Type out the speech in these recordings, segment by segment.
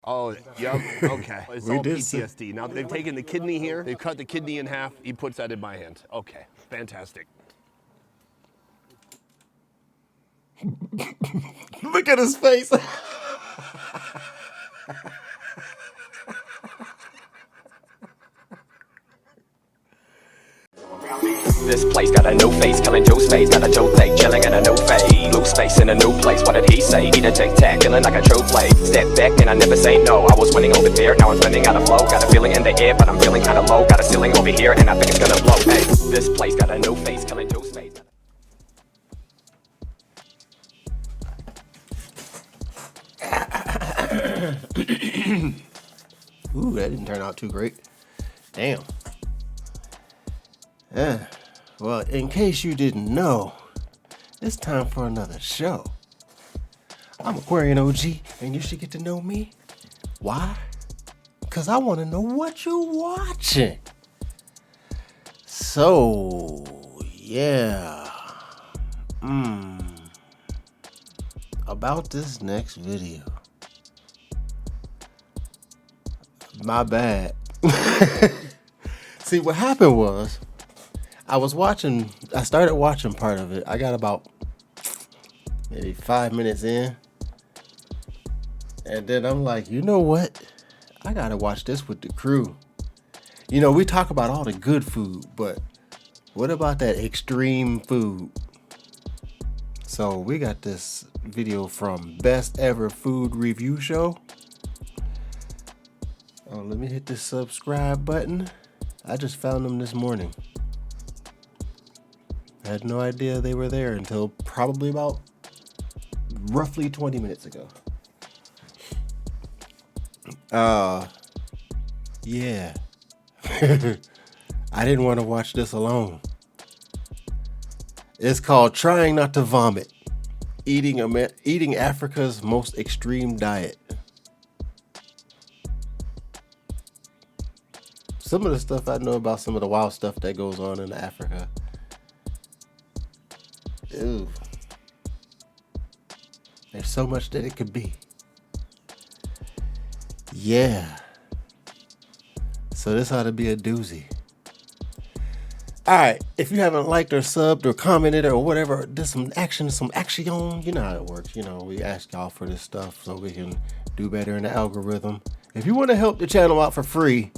Oh, yep, okay. It's We all did PTSD. Now they've taken the kidney here, they've cut the kidney in half, he puts that in my hand. Okay, fantastic. Look at his face. This place got a new face, killing Joe's face, got a Joe take, chilling in a new fade. Lose space in a new place, what did he say? Eat a tic-tac, feeling like a true play. Step back and I never say no, I was winning over there, now I'm spinning out of flow. Got a feeling in the air, but I'm feeling kinda low. Got a ceiling over here, and I think it's gonna blow. Hey, this place got a new face, killing Joe's face. Ooh, that didn't turn out too great. Damn. Well, in case you didn't know, it's time for another show. I'm Aquarian OG, and you should get to know me. Why? Because I want to know what you're watching. So, yeah. About this next video. My bad. See, what happened was, I started watching part of it. I got about maybe 5 minutes in. And then I'm like, you know what? I gotta watch this with the crew. You know, we talk about all the good food, but what about that extreme food? So we got this video from Best Ever Food Review Show. Oh, let me hit this subscribe button. I just found them this morning. I had no idea they were there until probably about roughly 20 minutes ago. Yeah. I didn't want to watch this alone. It's called Trying Not to Vomit. Eating Africa's Most Extreme Diet. Some of the stuff I know about, some of the wild stuff that goes on in Africa. Ew. There's so much that it could be. Yeah. So this ought to be a doozy. Alright, if you haven't liked or subbed or commented or whatever, did some action. You know how it works. You know, we ask y'all for this stuff so we can do better in the algorithm. If you want to help the channel out for free,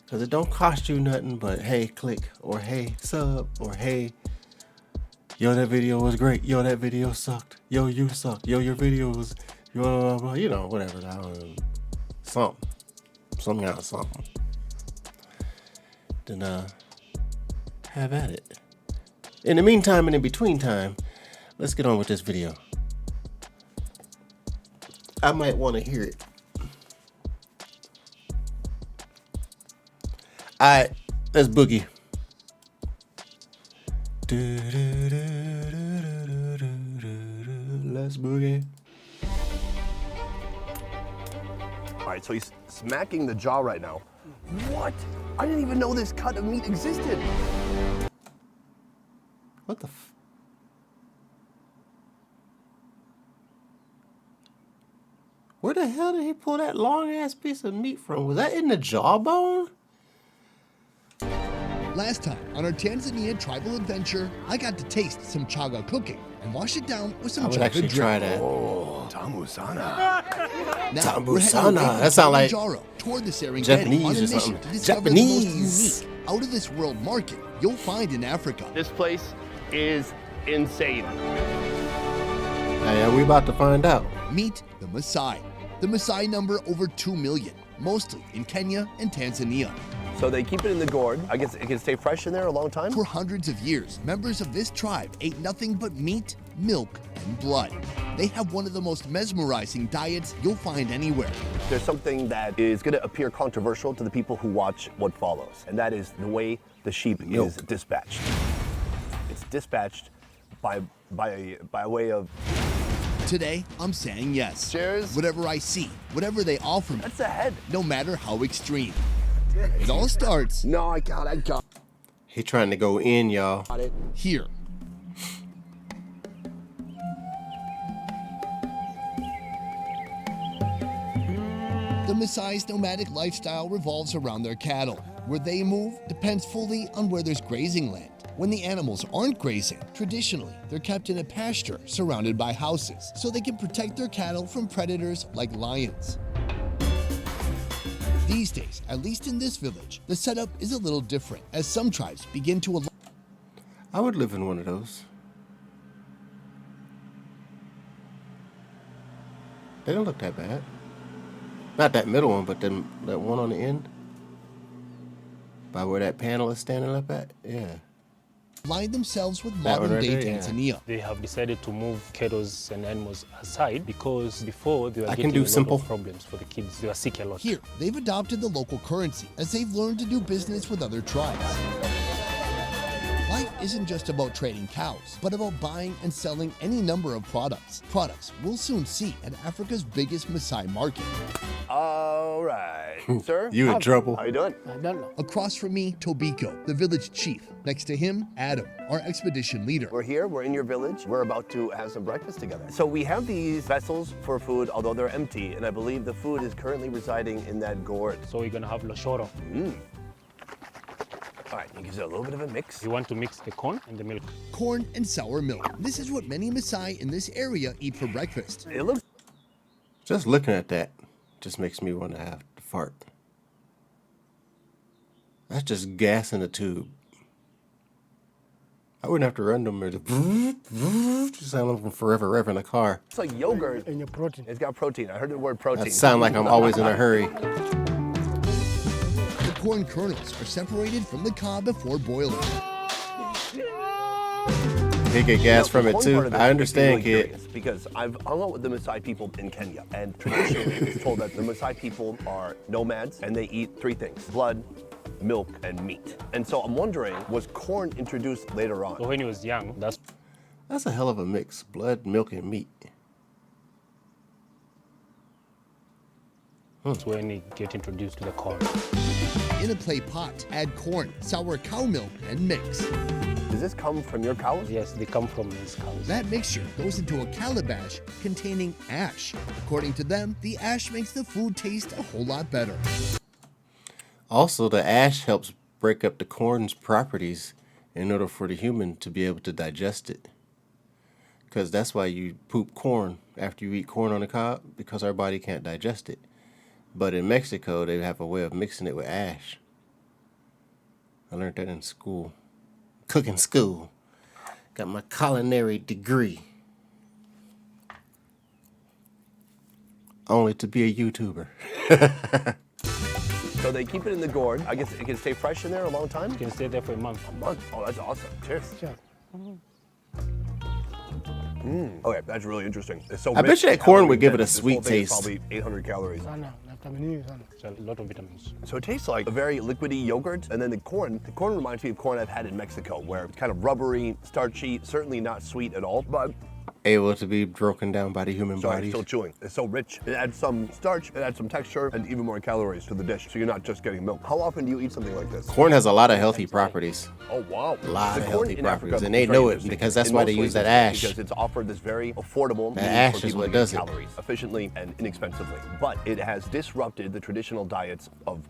because it don't cost you nothing but hey, click, or hey, sub, or hey, yo, that video was great. Yo, that video sucked. Yo, you suck. Yo, your video was, you know, whatever. I don't know. Some kind of something. Then, have at it. In the meantime and in between time, let's get on with this video. I might want to hear it. Alright, let's boogie. Let's boogie. All right, so he's smacking the jaw right now. What? I didn't even know this cut of meat existed. What the Where the hell did he pull that long ass piece of meat from? Was that in the jawbone? Last time on our Tanzania tribal adventure, I got to taste some chaga cooking and wash it down with some I would chaga actually drink. try that. Oh, Tamusana. Now, we're heading Tambusana. away That sound like Kilimanjaro toward the Serengeti Japanese on a or mission something. to discover Japanese. the most unique, out-of-this-world market you'll find in Africa. This place is insane. Hey, we about to find out. Meet the Maasai. The Maasai number over 2 million, mostly in Kenya and Tanzania. So they keep it in the gourd. I guess it can stay fresh in there a long time. For hundreds of years, members of this tribe ate nothing but meat, milk, and blood. They have one of the most mesmerizing diets you'll find anywhere. There's something that is going to appear controversial to the people who watch what follows, and that is the way the sheep is dispatched. It's dispatched by way of... Today, I'm saying yes. Cheers. Whatever I see, whatever they offer me, That's the head. no matter how extreme. It all starts No, I got He trying to go in, y'all. it. here. The Maasai's nomadic lifestyle revolves around their cattle. Where they move depends fully on where there's grazing land. When the animals aren't grazing, traditionally, they're kept in a pasture surrounded by houses so they can protect their cattle from predators like lions. These days, at least in this village, the setup is a little different as some tribes begin to I would live in one of those. They don't look that bad. Not that middle one, but then that one on the end. By where that panel is standing up at? Yeah. align themselves with That one right modern-day there, yeah. Tanzania. They have decided to move cattle and animals aside because before they were I getting can do a simple. lot of problems for the kids. They were sick a lot. Here, they've adopted the local currency as they've learned to do business with other tribes. Life isn't just about trading cows, but about buying and selling any number of products. Products we'll soon see at Africa's biggest Maasai market. All right, sir. You in trouble. How you doing? I don't know. Across from me, Tobiko, the village chief. Next to him, Adam, our expedition leader. We're here, we're in your village. We're about to have some breakfast together. So we have these vessels for food, although they're empty, and I believe the food is currently residing in that gourd. So we're gonna have loshoro. All right, you give it a little bit of a mix. You want to mix the corn and the milk. Corn and sour milk. This is what many Maasai in this area eat for breakfast. It looks Just looking at that just makes me want to have to fart. That's just gas in a tube. I wouldn't have to run them or just sound like forever in a car. like yogurt. And your protein. It's got protein. I heard the word protein. That sound like I'm always in a hurry. The corn kernels are separated from the cob before boiling. They get gas from The it corn too. part of this I makes me understand, really kid. curious because I've hung out with the Maasai people in Kenya, and traditionally it's told that the Maasai people are nomads and they eat three things: blood, milk, and meat. And so I'm wondering, was corn introduced later So on? when he was young, that's That's a hell of a mix. Blood, milk, and meat. when he get introduced to the corn. In a clay pot, add corn, sour cow milk, and mix. Does this come from your cows? Yes, they come from these cows. That mixture goes into a calabash containing ash. According to them, the ash makes the food taste a whole lot better. Also, the ash helps break up the corn's properties in order for the human to be able to digest it. Because that's why you poop corn after you eat corn on the cob, because our body can't digest it. But in Mexico, they have a way of mixing it with ash. I learned that in school. Cooking school. Got my culinary degree. Only to be a YouTuber. So they keep it in the gourd. I guess it can stay fresh in there a long time? You can stay there for a month. Oh, that's awesome. Cheers. Sure. Okay, that's really interesting. It's so I bet rich you that in corn calorie would give it a dense. This sweet whole thing is taste. Probably 800 calories. Sana, natamani sana. So a lot of vitamins. So it tastes like a very liquidy yogurt, and then the corn reminds me of corn I've had in Mexico, where it's kind of rubbery, starchy, certainly not sweet at all, but Able to be broken down by the human sorry, body. still chewing. It's so rich. It adds some starch, it adds some texture, and even more calories to the dish, so you're not just getting milk. How often do you eat something like this? Corn has a lot of healthy properties. Oh, wow. A lot The of corn healthy in Africa properties, and is they very know it interesting. because that's In why most they use ways that it's ash. Because it's offered this very affordable means ash for is people what to get does it. calories efficiently and inexpensively. But it has disrupted the traditional diets of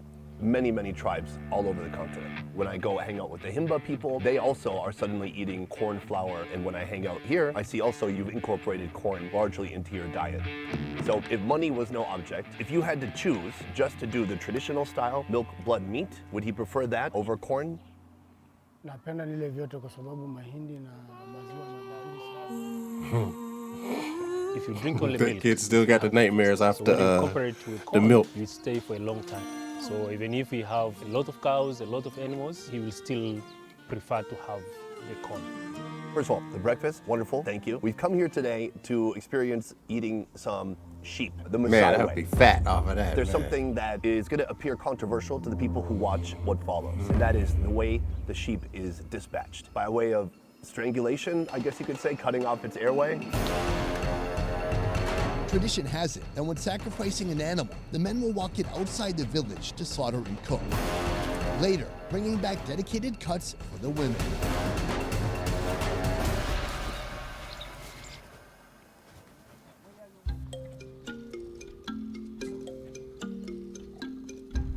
many tribes all over the continent. When I go hang out with the Himba people, they also are suddenly eating corn flour, and when I hang out here, I see also you've incorporated corn largely into your diet. So if money was no object, if you had to choose just to do the traditional style, milk, blood, meat, would he prefer that over corn? Napenda nile vyote kwa sababu mahindi na maziwa ni baridi sana. If you drink only The milk, kid still got the nightmares so after when you incorporate with the corn, milk. you stay for a long time. So even if we have a lot of cows, a lot of animals, he will still prefer to have the corn. First of all, the breakfast, wonderful, thank you. We've come here today to experience eating some sheep, the Maasai Man, I'd way. be fat off of that. There's man. something that is going to appear controversial to the people who watch what follows, and that is the way the sheep is dispatched. By way of strangulation, I guess you could say, cutting off its airway. Tradition has it that when sacrificing an animal, the men will walk it outside the village to slaughter and cook. Later, bringing back dedicated cuts for the women.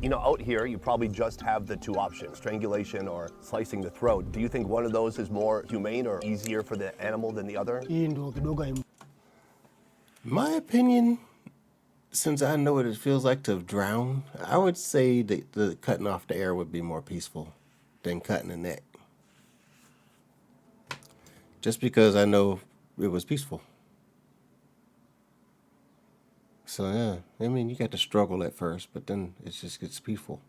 you know, out here, you probably just have the two options, strangulation or slicing the throat. Do you think one of those is more humane or easier for the animal than the other? Hii ndio kidogo My opinion, since I know what it feels like to drown, I would say that the cutting off the air would be more peaceful than cutting the neck. Just because I know it was peaceful. So yeah, I mean, you got to struggle at first, but then it just gets peaceful.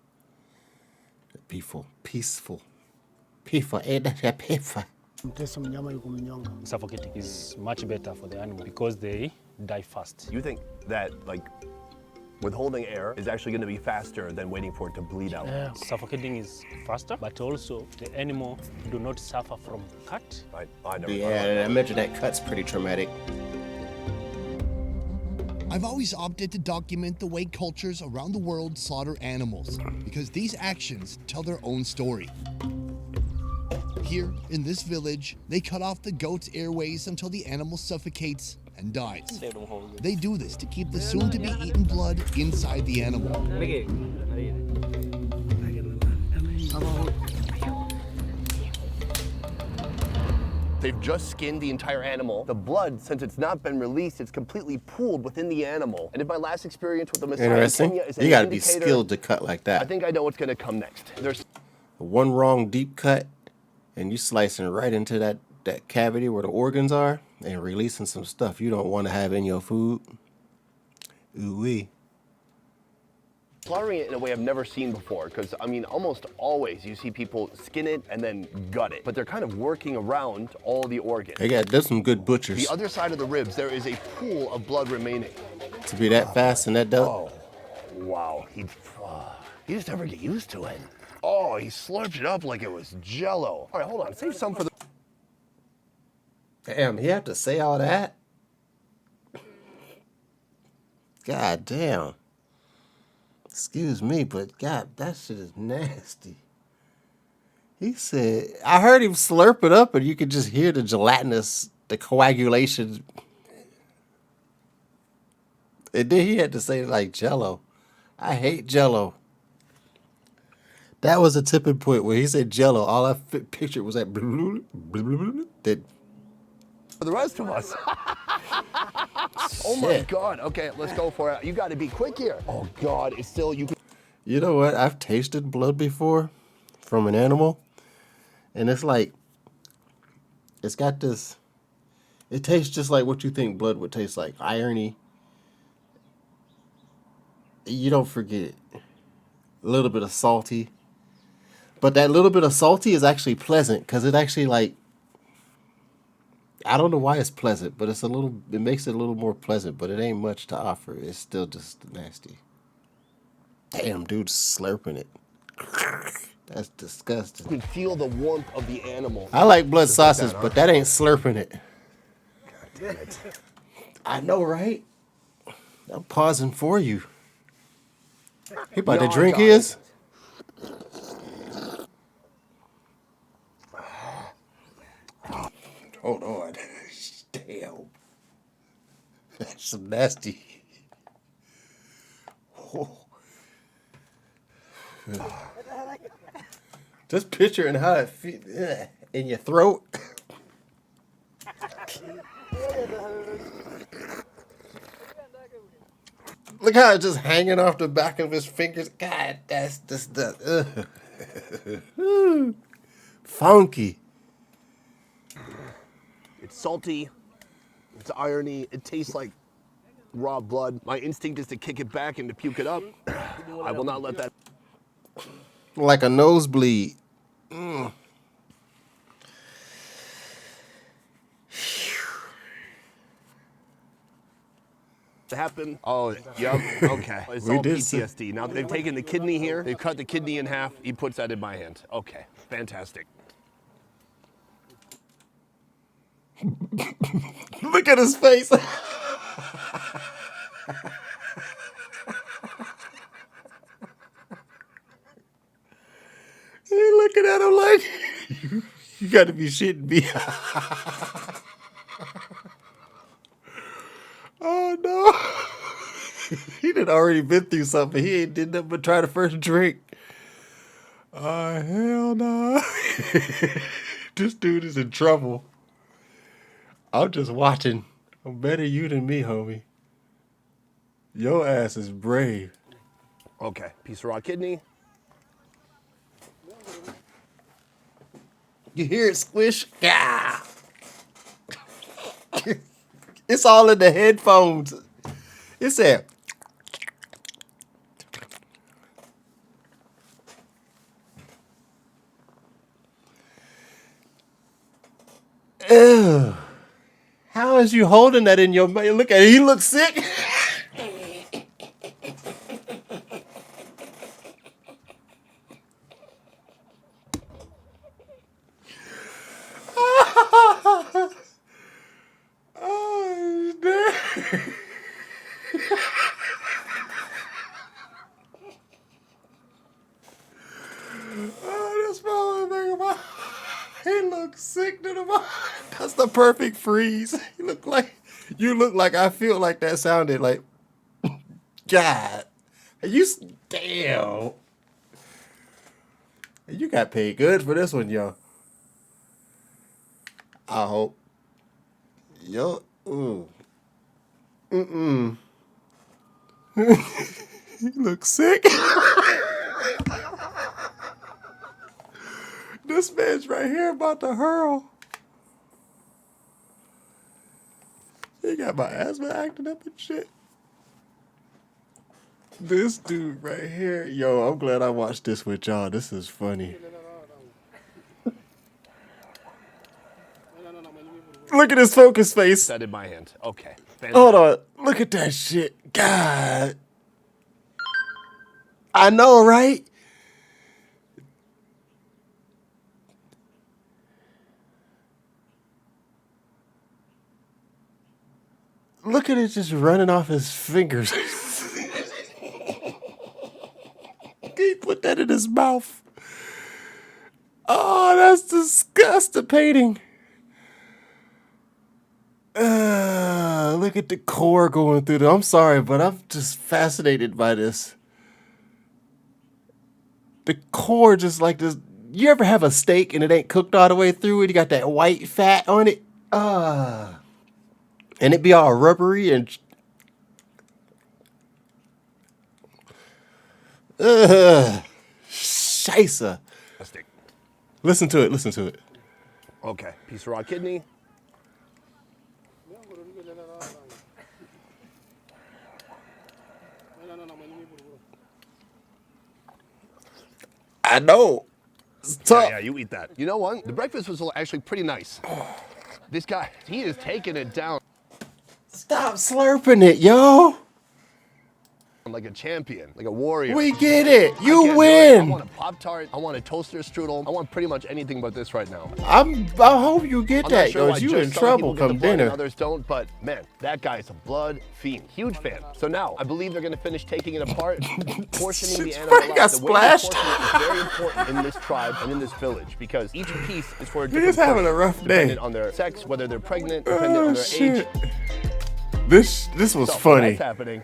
Peaceful. Ain't that peaceful? mtesa mnyama yuko mnyonga. Suffocating is much better for the animal because they die fast. You think that, like, withholding air is actually going to be faster than waiting for it to bleed out? Yeah. Suffocating is faster, but also the animal do not suffer from cut. I never Yeah, and I imagine that cut's pretty traumatic. I've always opted to document the way cultures around the world slaughter animals because these actions tell their own story. Here in this village, they cut off the goat's airways until the animal suffocates and dies. They do this to keep the soon-to-be-eaten blood inside the animal. They've just skinned the entire animal. The blood, since it's not been released, it's completely pooled within the animal. And if my last experience with the Maasai in Interesting. Kenya is You any got to be indicator, skilled to cut like I that. think I know what's going to come next. There's One wrong deep cut, and you slicing right into that cavity where the organs are, and releasing some stuff you don't want to have in your food. Ooh-wee. slaughtering it in a way I've never seen before, because I mean, almost always you see people skin it and then gut it, but they're kind of working around all the organs. There's some good butchers. The other side of the ribs, there is a pool of blood remaining. To be that fast and that dope. Oh, wow. He just never get used to it. Oh, he slurped it up like it was Jello. All right, hold on. Save some for the... Damn, he have to say all that? God damn. Excuse me, but God, that shit is nasty. He said, I heard him slurp it up and you could just hear the gelatinous, the coagulation. And then he had to say like Jello. I hate Jello. That was a tipping point where he said Jello. All I pictured was that that. For the rest of us. Oh my God. Okay, let's go for it. You got to be quick here. Oh God, it's still you. You know what? I've tasted blood before from an animal, and it's like it's got this. It tastes just like what you think blood would taste like, irony. You don't forget it. A little bit of salty, but that little bit of salty is actually pleasant because it actually like. I don't know why it's pleasant, but it makes it a little more pleasant, but it ain't much to offer. It's still just nasty. Damn, dude's slurping it. That's disgusting. You can feel the warmth of the animal. I like blood sausage, but that ain't slurping it. God damn it. I know, right? I'm pausing for you. He about No, to I drink got his? Hold on. Damn. That's some nasty. Oh. Just picturing how it feels in your throat. Look how it's just hanging off the back of his fingers. God, that's just funky. It's salty. It's irony. It tastes like raw blood. My instinct is to kick it back and to puke it up. I will not let that. Like a nosebleed. happen. Oh, yep. Okay. It's We all did PTSD. Now they've taken the kidney here. They've cut the kidney in half. He puts that in my hand. Okay. Fantastic. Look at his face. He looking at him like, you gotta be shitting me. Oh no. He done already been through something. He ain't did nothing but try the first drink. Hell no. This dude is in trouble. I'm just watching. I'm better you than me, homie. Your ass is brave. Okay, piece of raw kidney. You hear it squish? Yeah. It's all in the headphones. It said. Ew. How is you holding that in your mouth? Look at it. He looks sick. Oh, damn. Oh, this motherfucker about. He looks sick to the bone. That's the perfect freeze. You look like I feel like that sounded like. God, damn. You got paid good for this one, yo. I hope. Yo, You look sick. This man's right here about to hurl. He got my asthma acting up and shit. This dude right here. Yo, I'm glad I watched this with y'all. This is funny. Look at his focus face. That in my hand. Okay. Fantastic. Hold on. Look at that shit. God. I know, right? Look at it just running off his fingers. He put that in his mouth. Oh, that's disgusting. Look at the core going through there. I'm sorry, but I'm just fascinated by this. The core just like this. You ever have a steak and it ain't cooked all the way through and you got that white fat on it? And it be all rubbery and... Scheisse. Listen to it. Okay, piece of raw kidney. I know. It's tough. Yeah, you eat that. You know what? The breakfast was actually pretty nice. This guy, he is taking it down Stop slurping it, yo. like a champion, like a warrior. We get it. I You can't do it. win. I want a Pop-Tart. I want a toaster strudel. I want pretty much anything but this right now. I hope you get I'm that, not sure why because you just in some trouble people get the come blood and dinner. others don't, but man, that guy's a blood fiend. Huge fan. So now, I believe they're gonna finish taking it apart, portioning the animal Frank out. got The way they splashed. portion it is very important in this tribe and in this village because each piece is for a different just having a person, rough day. depending on their sex, whether they're pregnant, depending on their age. This was So, funny. That's happening.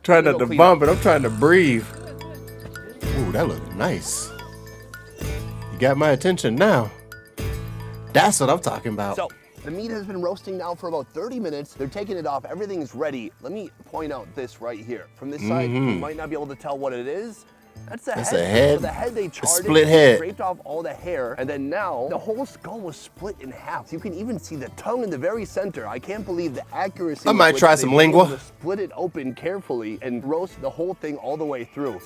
Trying not Go to clean vomit. I'm trying to breathe. Ooh, that looks nice. You got my attention now. That's what I'm talking about. So, the meat has been roasting now for about 30 minutes. They're taking it off. Everything's ready. Let me point out this right here. From this side, you might not be able to tell what it is. That's That's head. a head. So the head they charred, split head. scraped off all the hair, and then now the whole skull was split in half. So you can even see the tongue in the very center. I can't believe the accuracy. I might with which try they some were able lingua. to split it open carefully and roast the whole thing all the way through.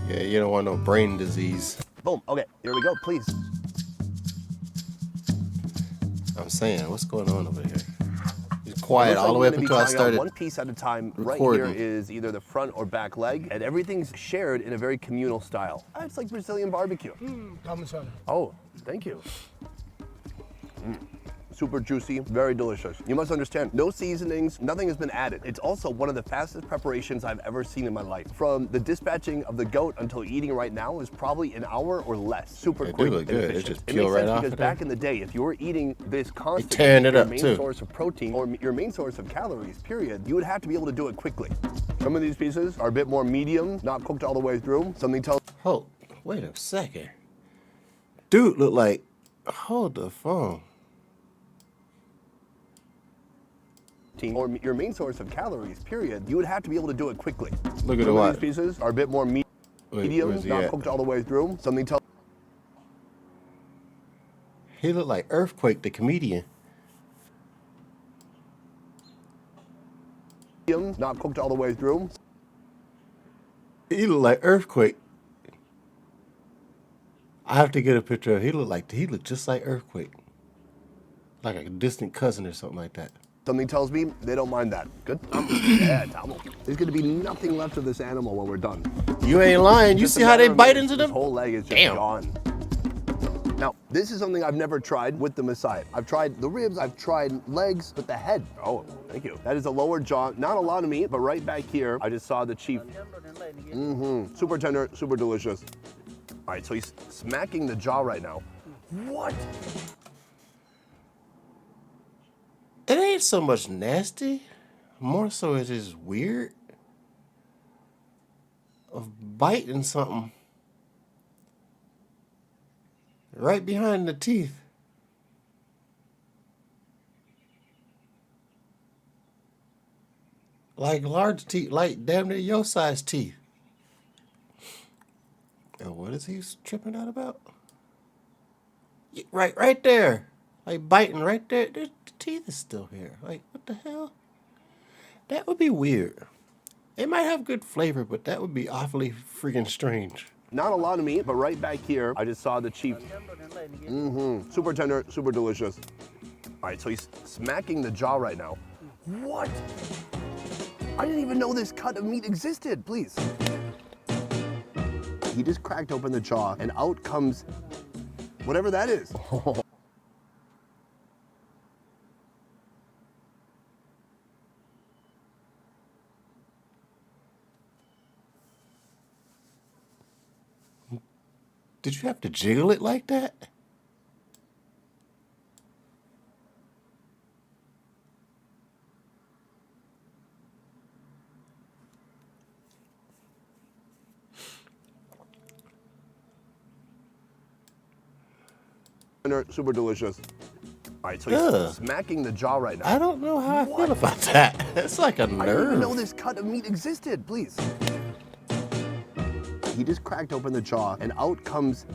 Yeah, you don't want no brain disease. Boom. Okay, here we go. Please. I'm saying, what's going on over here? It's quiet Looks all the like way you're up gonna be until I trying out started. one piece at a time. recording. Right here is either the front or back leg, and everything's shared in a very communal style. It's like Brazilian barbecue. Tamu sana. Oh, thank you. super juicy, very delicious. You must understand, no seasonings, nothing has been added. It's also one of the fastest preparations I've ever seen in my life. From the dispatching of the goat until eating right now is probably an hour or less. Super They quick do look and good. It efficient. just It peel makes right sense off because of there. back in the day, if you were eating this constantly, tearing it your up, main too. source of protein or your main source of calories, period, you would have to be able to do it quickly. Some of these pieces are a bit more medium, not cooked all the way through. Something tells Hold, wait a second. Dude look like, hold the phone. or your main source of calories, period, you would have to be able to do it quickly. Look at the Some of what? these pieces are a bit more medium, where's he not at? cooked all the way through. Something tells He looked like Earthquake, the comedian. not cooked all the way through. He looked like Earthquake. I have to get a picture of him. He looked just like Earthquake. Like a distant cousin or something like that. Something tells me they don't mind that. Good? Yeah, Tom. There's gonna be nothing left of this animal when we're done. You ain't lying. You Just a see how they matter of bite minutes, into this them? whole leg is just Damn. gone. Now, this is something I've never tried with the Maasai. I've tried the ribs, I've tried legs, but the head. Oh, thank you. That is a lower jaw. Not a lot of meat, but right back here, I just saw the chief. Super tender, super delicious. All right, so he's smacking the jaw right now. What? It ain't so much nasty. More so it is weird. Of biting something. Right behind the teeth. Like large teeth, like damn near your size teeth. And what is he tripping out about? Right there. Like biting right there. The teeth is still here. Like, what the hell? That would be weird. It might have good flavor, but that would be awfully freaking strange. Not a lot of meat, but right back here, I just saw the chief. Super tender, super delicious. All right, so he's smacking the jaw right now. What? I didn't even know this cut of meat existed, please. He just cracked open the jaw and out comes whatever that is. Did you have to jiggle it like that? Super delicious. All right, so Ugh. he's smacking the jaw right now. I don't know how I feel about that. It's like a I didn't even know nerve. this cut of meat existed, please. He just cracked open the jaw and out comes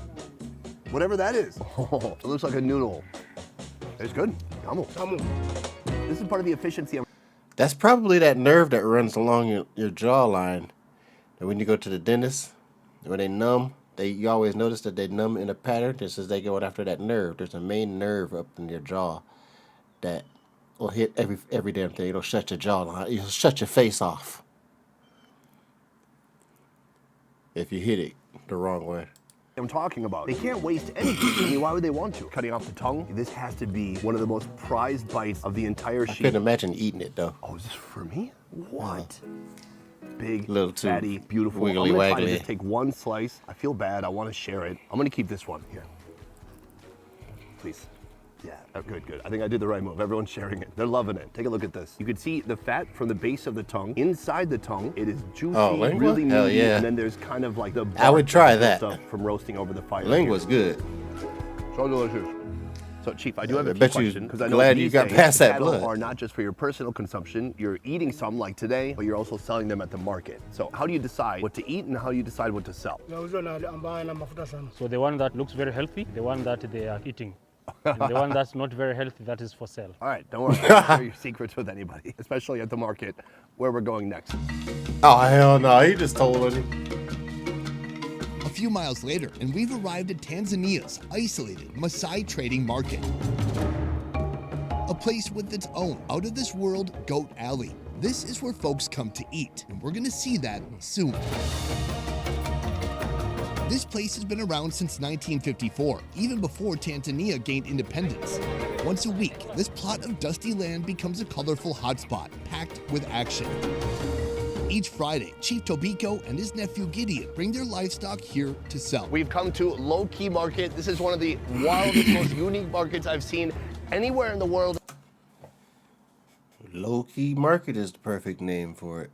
whatever that is. It looks like a noodle. It's good. Yum. This is part of the efficiency. That's probably that nerve that runs along your jawline. And when you go to the dentist, when they numb, you always notice that they numb in a pattern just as they go after that nerve. There's a main nerve up in your jaw that will hit every damn thing. It'll shut your jawline. It'll shut your face off if you hit it the wrong way. I'm talking about. They can't waste anything. I mean, why would they want to? Cutting off the tongue? This has to be one of the most prized bites of the entire I sheep. couldn't imagine eating it though. Oh, is this for me? What? Big, Little too fatty, beautiful. wiggly I'm gonna try to waggly. just take one slice. I feel bad. I want to share it. I'm gonna keep this one here. Please. Yeah, good. I think I did the right move. Everyone's sharing it. They're loving it. Take a look at this. You can see the fat from the base of the tongue. Inside the tongue, it is juicy, lingua? really Hell meaty, yeah. and then there's kind of like the I would bark try that that. builds up from roasting over the fire. Lingua's good. So delicious. So, Chief, I do have a I few bet you questions because I know glad these you got days, past that cattle blood. are not just for your personal consumption. You're eating some like today, but you're also selling them at the market. So, how do you decide what to eat and how do you decide what to sell? Nauzwa na ambaye ana mafuta sana. So the one that looks very healthy, the one that they are eating. And the one that's not very healthy, that is for sale. All right, don't worry. Don't share your secrets with anybody, especially at the market where we're going next. Oh hell no! He just told me. A few miles later, and we've arrived at Tanzania's isolated Maasai trading market. A place with its own out-of-this-world goat alley. This is where folks come to eat, and we're gonna see that soon. This place has been around since 1954, even before Tanzania gained independence. Once a week, this plot of dusty land becomes a colorful hotspot, packed with action. Each Friday, Chief Tobiko and his nephew Gideon bring their livestock here to sell. We've come to Low Key Market. This is one of the wildest, most unique markets I've seen anywhere in the world. Low Key Market is the perfect name for it.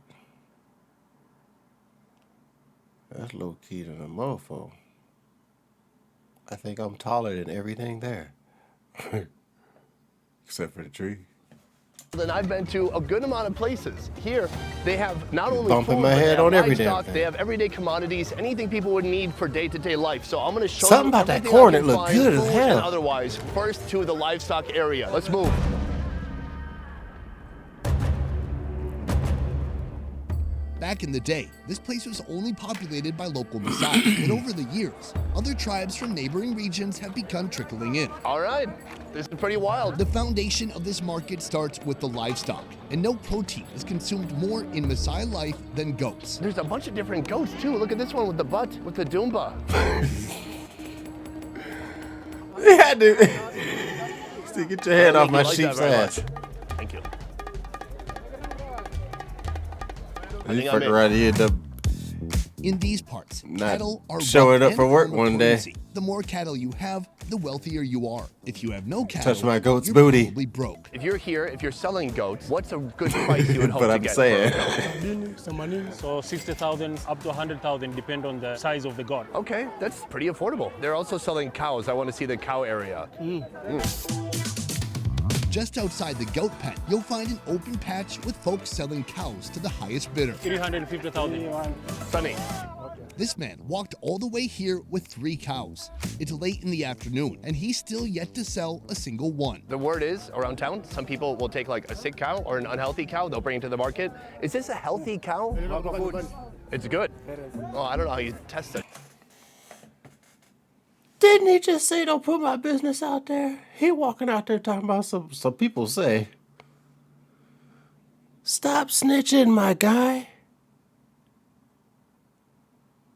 That's low key than a mofo. I think I'm taller than everything there. Except for the tree. Then I've been to a good amount of places. Here, they have not only bumping food, my but they head have on every damn livestock, thing. they have everyday commodities, anything people would need for day-to-day life. So I'm going to show Something you about that everything I corn, can it looked find, good as food hell. and otherwise. First to the livestock area. Let's move. Back in the day, this place was only populated by local Maasai, but over the years, other tribes from neighboring regions have begun trickling in. All right, this is pretty wild. The foundation of this market starts with the livestock, and no protein is consumed more in Maasai life than goats. There's a bunch of different goats too. Look at this one with the butt, with the Doomba. They had to get your head off my I like that sheep's very ass. much. Thank you. You think I'm fuck in. around here, In these parts, Not cattle are showing rugged up for and work full of one day. potency. The more cattle you have, the wealthier you are. If you have no cattle, Touch my goat's you're booty. probably broke. If you're here, if you're selling goats, what's a good price you would hope But to I'm get? saying. So 60,000 up to 100,000, depend on the size of the goat. Okay, that's pretty affordable. They're also selling cows. I want to see the cow area. Just outside the goat pen, you'll find an open patch with folks selling cows to the highest bidder. 350,000. Sunny. This man walked all the way here with 3 cows. It's late in the afternoon, and he's still yet to sell a single one. The word is around town, some people will take like a sick cow or an unhealthy cow, they'll bring it to the market. Is this a healthy cow? It's good. Oh, I don't know how you test it. Didn't he just say don't put my business out there? He walking out there talking about some people say, stop snitching, my guy.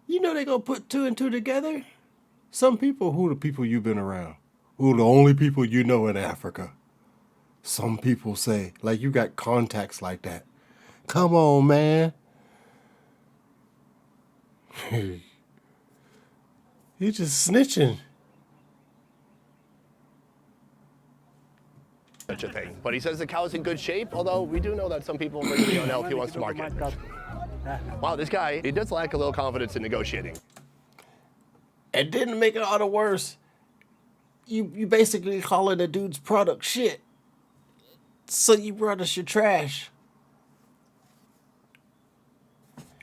You know they gonna put 2 and 2 together? Some people, who the people you've been around? Who the only people you know in Africa? Some people say, like you got contacts like that. Come on, man. You just snitching. Such a thing. But he says the cow's in good shape, although we do know that some people bring the unhealthy ones to market. Wow, this guy, he does lack a little confidence in negotiating. And didn't make it all the worse. You basically calling the dude's product shit. So you brought us your trash.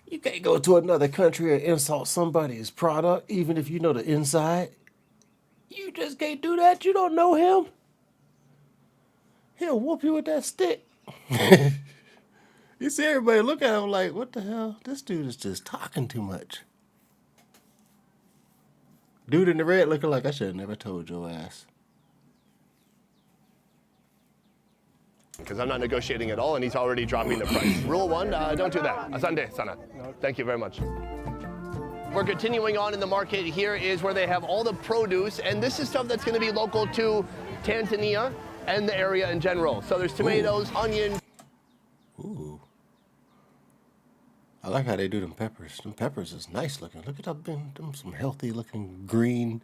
You can't go to another country and insult somebody's product, even if you know the inside. You just can't do that. You don't know him. He'll whoop you with that stick. You see everybody look at him like, what the hell? This dude is just talking too much. Dude in the red looking like I should have never told your ass. Because I'm not negotiating at all and he's already dropping the price. Rule 1, don't do that. Asante, sana. Thank you very much. We're continuing on in the market. Here is where they have all the produce, and this is stuff that's going to be local to Tanzania and the area in general. So there's tomatoes, onion. Ooh. I like how they do them peppers. Them peppers is nice looking. Look at them some healthy looking green,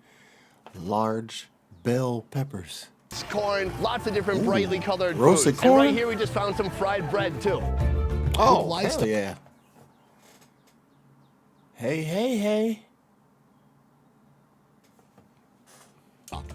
large bell peppers. Corn, lots of different brightly colored Roasted foods. corn? And right here we just found some fried bread too. Oh, livestock. hell yeah. Hey.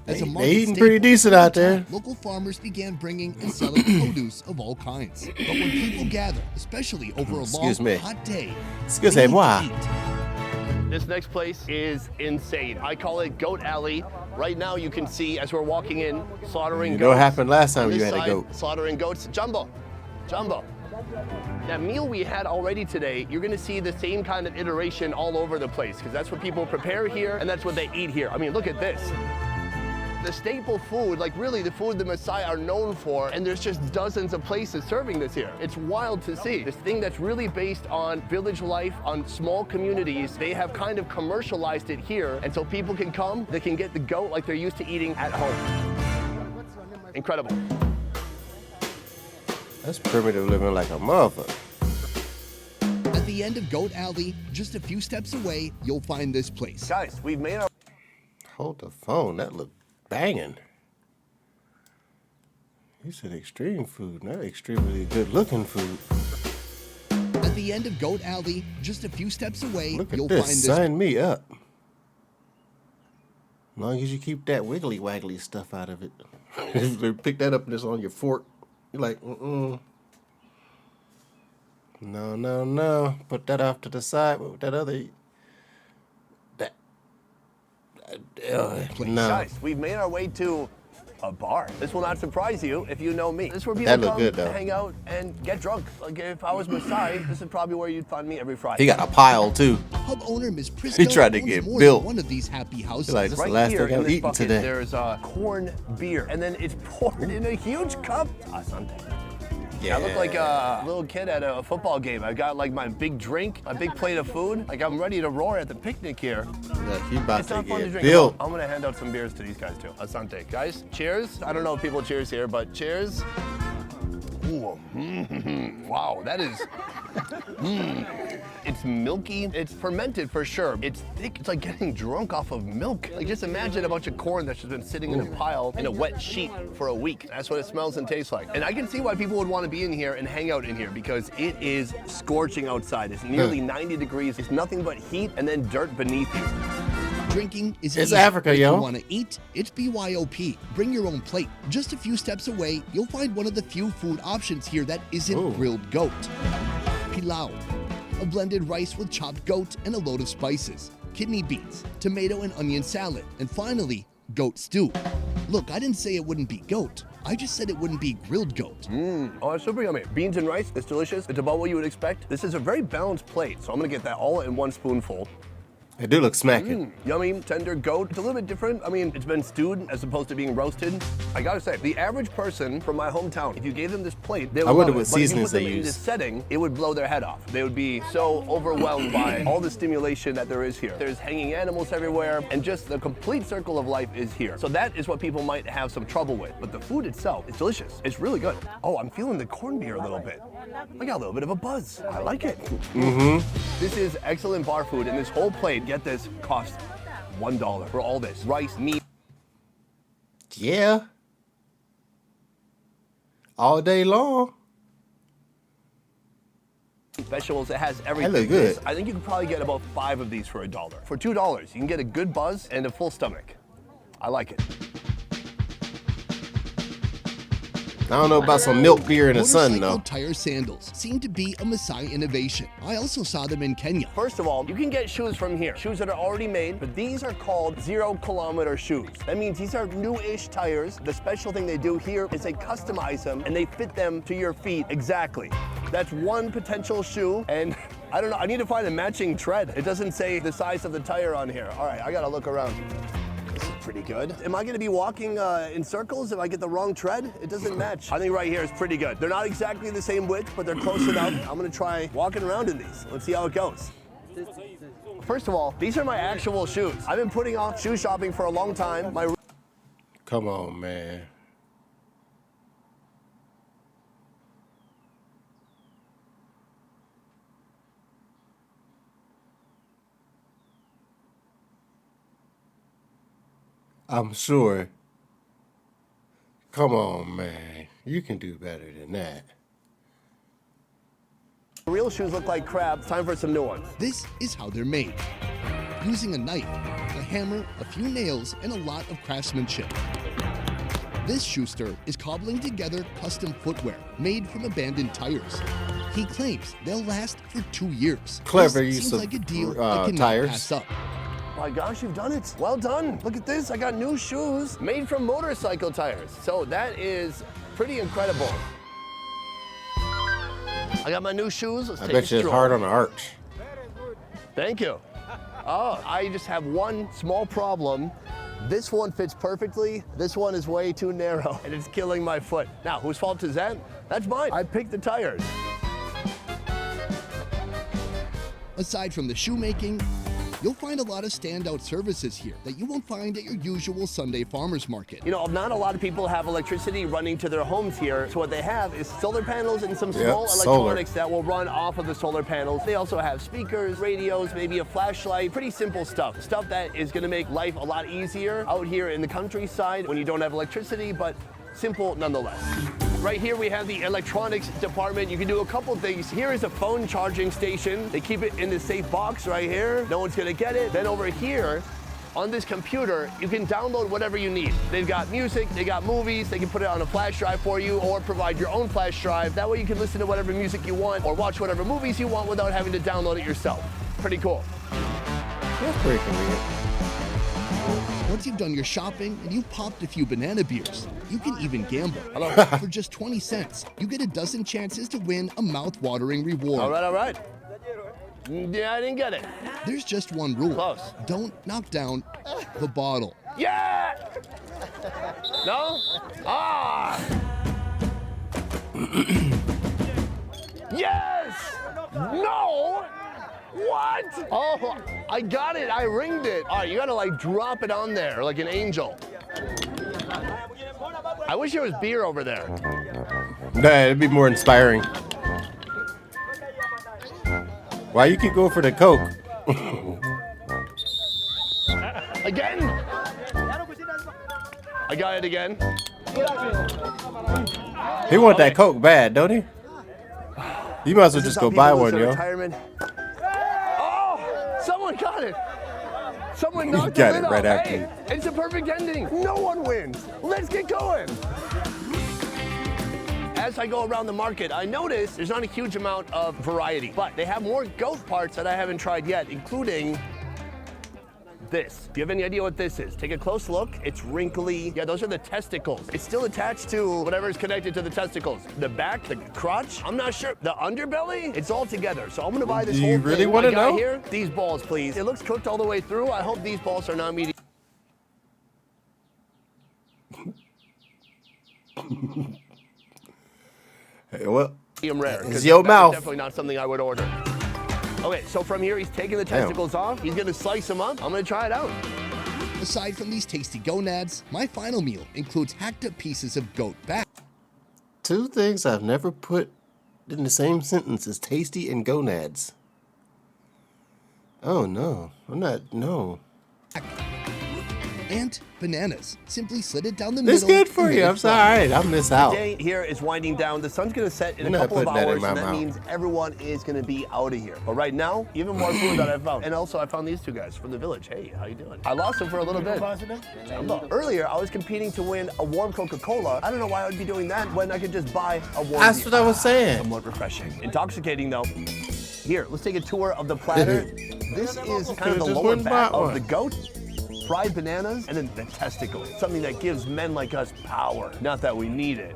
As a They market eating staple, pretty decent out over there. time, local farmers began bringing and selling produce of all kinds. But when people gather, especially over a Excuse long, me. hot day, Excuse they me, need moi. to eat. This next place is insane. I call it Goat Alley. Right now you can see as we're walking in, slaughtering You goats. know what happened last time On you this had a side, goat. Slaughtering goats. Jumbo. That meal we had already today, you're gonna see the same kind of iteration all over the place because that's what people prepare here and that's what they eat here. I mean, look at this. the staple food, like really the food the Maasai are known for, and there's just dozens of places serving this here. It's wild to see. This thing that's really based on village life, on small communities, they have kind of commercialized it here, and so people can come, they can get the goat like they're used to eating at home. Incredible. That's primitive living like a motherfucker. At the end of Goat Alley, just a few steps away, you'll find this place. Guys, we've made our Hold the phone. That look banging. You said extreme food, not extremely good-looking food. At the end of Goat Alley, just a few steps away, Look at you'll this. find this. Sign me up. As long as you keep that wiggly waggly stuff out of it. Pick that up and it's on your fork. You're like, No, no, no. Put that off to the side with that other. No. Guys, we've made our way to a bar. This will not surprise you if you know me. This is where people That look come good, though. hang out and get drunk. Like if I was Maasai, this is probably where you'd find me every Friday. He got a pile too. Pub owner Ms. Prisco He tried to owns get more built. than one of these happy houses. Like, this is Right the last here thing in I'm this eating bucket, today. there's corn beer, and then it's poured in a huge cup. Asante. I look like a little kid at a football game. I got like my big drink, my big plate of food. Like I'm ready to roar at the picnic here. Look, he about It's to not fun to get drink. built. I'm gonna hand out some beers to these guys too. Asante. Guys, cheers. I don't know if people cheers here, but cheers. Ooh, wow, that is. It's milky. It's fermented for sure. It's thick. It's like getting drunk off of milk. Like just imagine a bunch of corn that's just been sitting in a pile in a wet sheet for a week. That's what it smells and tastes like. And I can see why people would want to be in here and hang out in here because it is scorching outside. It's nearly 90 degrees. It's nothing but heat and then dirt beneath you. Drinking is It's easy. Africa, If yo. you want to eat, it's BYOP. Bring your own plate. Just a few steps away, you'll find one of the few food options here that isn't Ooh. grilled goat. Pilau, a blended rice with chopped goat and a load of spices, kidney beans, tomato and onion salad, and finally, goat stew. Look, I didn't say it wouldn't be goat. I just said it wouldn't be grilled goat. Oh, it's super yummy. Beans and rice, it's delicious. It's about what you would expect. This is a very balanced plate, so I'm gonna get that all in one spoonful. It do look smacking. Yummy, tender goat. It's a little bit different. I mean, it's been stewed as opposed to being roasted. I gotta say, the average person from my hometown, if you gave them this plate, they would I wonder love what it. But if you seasonings put them they in use. this setting, it would blow their head off. They would be so overwhelmed by all the stimulation that there is here. There's hanging animals everywhere, and just the complete circle of life is here. So that is what people might have some trouble with. But the food itself is delicious. It's really good. Oh, I'm feeling the corned beer a little bit. I got a little bit of a buzz. I like it. This is excellent bar food, and this whole plate, get this, costs $1 for all this. Rice, meat. Yeah. All day long. Vegetables, it has everything. That look good. I think you could probably get about 5 of these for $1. For $2, you can get a good buzz and a full stomach. I like it. I don't know about some milk beer in the sun, Motorcycle though. tire sandals seem to be a Maasai innovation. I also saw them in Kenya. First of all, you can get shoes from here. Shoes that are already made, but these are called 0-kilometer shoes. That means these are new-ish tires. The special thing they do here is they customize them and they fit them to your feet exactly. That's one potential shoe, and I don't know, I need to find a matching tread. It doesn't say the size of the tire on here. All right, I gotta look around. This is pretty good. Am I gonna be walking in circles if I get the wrong tread? It doesn't match. I think right here is pretty good. They're not exactly the same width, but they're close enough. I'm gonna try walking around in these. Let's see how it goes. First of all, these are my actual shoes. I've been putting off shoe shopping for a long time. Come on, man. I'm sure. Come on, man. You can do better than that. Real shoes look like crap. Time for some new ones. This is how they're made. Using a knife, a hammer, a few nails, and a lot of craftsmanship. This shoester is cobbling together custom footwear made from abandoned tires. He claims they'll last for 2 years. Clever This use seems of, like a deal that cannot tires. pass up. My gosh, you've done it. Well done. Look at this. I got new shoes made from motorcycle tires. So that is pretty incredible. I got my new shoes. Let's I take bet a you it's stroll. hard on the arch. Thank you. Oh, I just have one small problem. This one fits perfectly. This one is way too narrow and it's killing my foot. Now, whose fault is that? That's mine. I picked the tires. Aside from the shoemaking, you'll find a lot of standout services here that you won't find at your usual Sunday farmers market. You know, not a lot of people have electricity running to their homes here. So what they have is solar panels and some small electronics that will run off of the solar panels. They also have speakers, radios, maybe a flashlight, pretty simple stuff. Stuff that is gonna make life a lot easier out here in the countryside when you don't have electricity, but simple nonetheless. Right here we have the electronics department. You can do a couple things. Here is a phone charging station. They keep it in the safe box right here. No one's gonna get it. Then over here, on this computer, you can download whatever you need. They've got music, they got movies, they can put it on a flash drive for you or provide your own flash drive. That way you can listen to whatever music you want or watch whatever movies you want without having to download it yourself. Pretty cool. That's pretty convenient. Once you've done your shopping and you've popped a few banana beers, you can even gamble. For just 20 cents, you get a dozen chances to win a mouth-watering reward. All right. Yeah, I didn't get it. There's just one rule. Close. Don't knock down the bottle. Yeah! No? Ah! Yes! No! What? Oh, I got it. I ringed it. All right, you gotta like drop it on there like an angel. I wish there was beer over there. Nah, it'd be more inspiring. Why you keep going for the Coke? Again? I got it again. He want that Coke bad, don't he? You might as well just go buy one, yo. Oh, someone got it. Someone knocked got the it lid right off. after Hey, you. it's a perfect ending. No one wins. Let's get going. As I go around the market, I notice there's not a huge amount of variety, but they have more goat parts that I haven't tried yet, including this. Do you have any idea what this is? Take a close look. It's wrinkly. Yeah, those are the testicles. It's still attached to whatever is connected to the testicles. The back, the crotch, I'm not sure. The underbelly, it's all together. So I'm gonna buy this Do whole you thing. really wanna I got know? here, these balls, please. It looks cooked all the way through. I hope these balls are not medium. Hey, well, Rare. it's 'Cause your that's mouth. definitely not something I would order. Okay, so from here, he's taking the testicles off. He's gonna slice them up. I'm gonna try it out. Aside from these tasty gonads, my final meal includes hacked up pieces of goat back. Two things I've never put in the same sentence as tasty and gonads. Oh no, I'm not, no. And bananas, simply slitted down the It's middle. good for and you, made I'm it sorry, I miss out. Day here is winding down. The sun's gonna set in I'm a not couple of putting that in hours, my and that mouth. means everyone is gonna be out of here. But right now, even more food that I found. And also, I found these two guys from the village. Hey, how you doing? I lost them for a little bit. Earlier, I was competing to win a warm Coca-Cola. I don't know why I would be doing that when I could just buy a warm That's beer. what I was saying. Somewhat refreshing. Intoxicating, though. Here, let's take a tour of the platter. This is kind of the Just lower went and back bought of one. the goat. Fried bananas, and then the testicles. Something that gives men like us power. Not that we need it,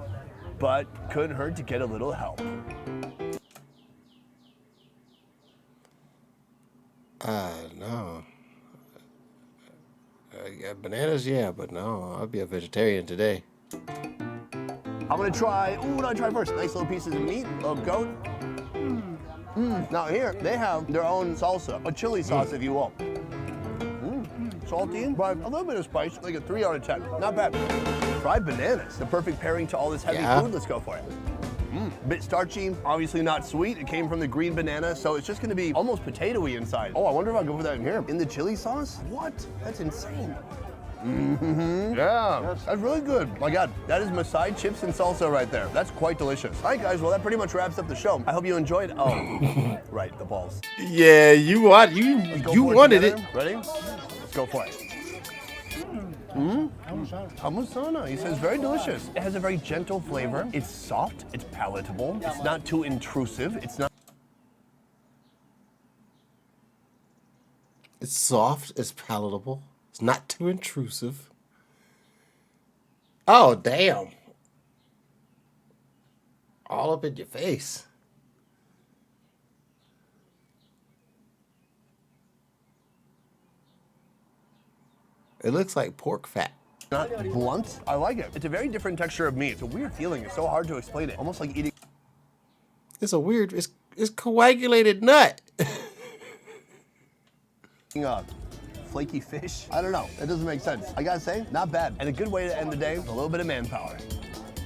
but couldn't hurt to get a little help. No. Yeah, bananas, yeah, but no, I'll be a vegetarian today. I'm gonna try, what do I try first? Nice little pieces of meat, little goat. Now here, they have their own salsa, a chili sauce if you will. Salty, but a little bit of spice, like a 3 out of 10. Not bad. Fried bananas, the perfect pairing to all this heavy Yeah. food. Let's go for it. Bit starchy, obviously not sweet. It came from the green banana, so it's just gonna be almost potatoey inside. Oh, I wonder if I'll go for that in here. In the chili sauce? What? That's insane. Yeah, that's really good. My God, that is Maasai chips and salsa right there. That's quite delicious. All right, guys, well, that pretty much wraps up the show. I hope you enjoyed. Oh, right, the balls. Yeah, you want you Go you for wanted it. together. Ready? Let's go for it. Hamusana. He says very delicious. It has a very gentle flavor. It's soft. It's palatable. It's not too intrusive. It's not. It's soft, it's palatable, it's not too intrusive. Oh damn. All up in your face. It looks like pork fat. Not blunt. I like it. It's a very different texture of meat. It's a weird feeling. It's so hard to explain it. Almost like eating It's a weird, it's coagulated nut. flaky fish. I don't know. It doesn't make sense. I gotta say, not bad. And a good way to end the day with a little bit of manpower.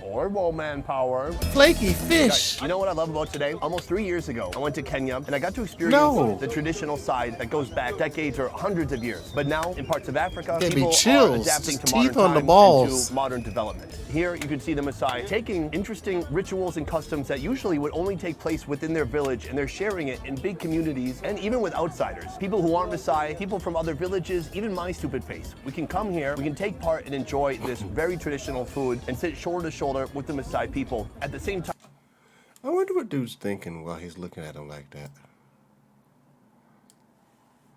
Or more manpower. Flaky fish. You know what I love about today? Almost 3 years ago, I went to Kenya and I got to experience the traditional side that goes back decades or hundreds of years. But now, in parts of Africa, people are adapting to modern Teeth on the times balls. and to modern development. Here, you can see the Maasai taking interesting rituals and customs that usually would only take place within their village, and they're sharing it in big communities and even with outsiders. People who aren't Maasai, people from other villages, even my stupid face. We can come here, we can take part and enjoy this very traditional food and sit shoulder to shoulder with the Maasai people. At the same time, I wonder what dude's thinking while he's looking at him like that.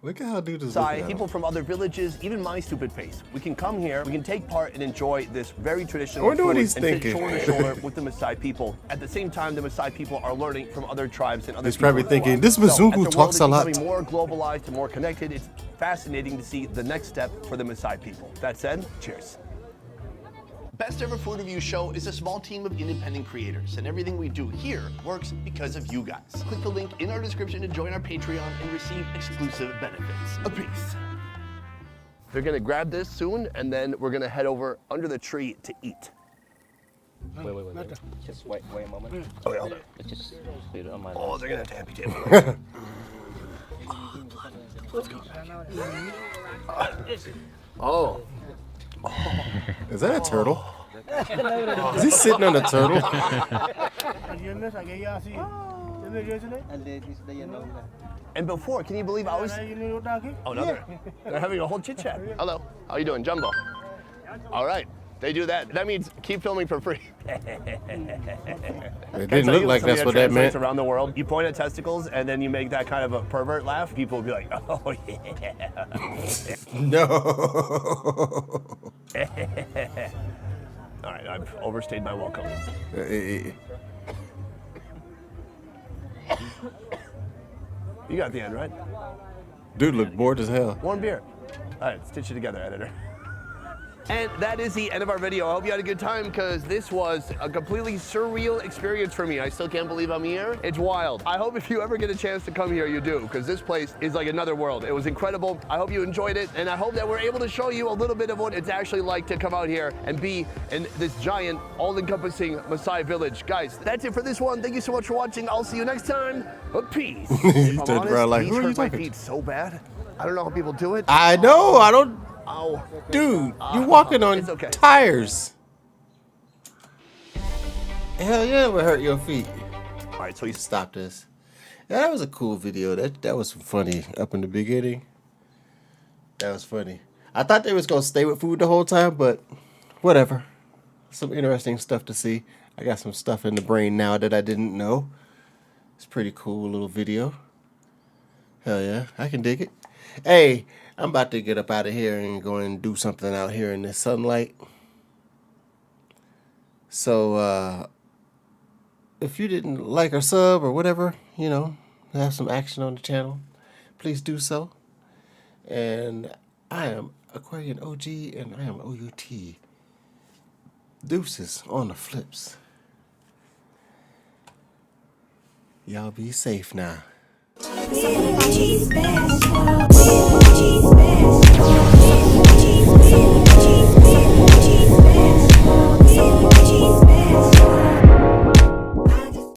Look at how dude is looking at people him. from other villages, even my stupid face. We can come here, we can take part and enjoy this very traditional I wonder food what he's and sit thinking. shoulder to shoulder with the Maasai people. At the same time, the Maasai people are learning from other tribes and other He's people probably as thinking, well. this So, as Mzungu the world talks is a lot. becoming more globalized and more connected, it's fascinating to see the next step for the Maasai people. That said, cheers. Best Ever Food Review Show is a small team of independent creators, and everything we do here works because of you guys. Click the link in our description to join our Patreon and receive exclusive benefits. A piece. They're gonna grab this soon, and then we're gonna head over under the tree to eat. Wait. Just wait a moment. Oh, yeah, hold on. Let's just put it on my Oh, they're gonna have to amputate me. Blood. Let's go. Oh. Is that a turtle? Is he sitting on a turtle? And before, can you believe I was... Oh, no, they're having a whole chit-chat. Hello, how you doing, Jumbo? All right, they do that. That means keep filming for free. It didn't look like that's what that meant. Around the world, you point at testicles and then you make that kind of a pervert laugh. People will be like, oh, yeah. No. All right, I've overstayed my welcome. You got the end, right? Dude looked bored as hell. One beer. All right, stitch it together, editor. And that is the end of our video. I hope you had a good time, because this was a completely surreal experience for me. I still can't believe I'm here. It's wild. I hope if you ever get a chance to come here, you do, because this place is like another world. It was incredible. I hope you enjoyed it, and I hope that we're able to show you a little bit of what it's actually like to come out here and be in this giant, all-encompassing Maasai village. Guys, that's it for this one. Thank you so much for watching. I'll see you next time. Peace. He turned around like, who are you these hurt my talking? feet so bad. I don't know how people do it. I know, I don't. Ow. Dude, you're walking on It's okay. tires. Hell yeah, it would hurt your feet. All right, so you Stop this. Yeah, that was a cool video. That was funny up in the beginning. That was funny. I thought they was gonna stay with food the whole time, but whatever. Some interesting stuff to see. I got some stuff in the brain now that I didn't know. It's pretty cool little video. Hell yeah, I can dig it. Hey, I'm about to get up out of here and go and do something out here in the sunlight. So, if you didn't like or sub or whatever, you know, have some action on the channel, please do so. And I am Aquarian OG, and I am OUT. Deuces on the flips. Y'all be safe now. Somebody's special.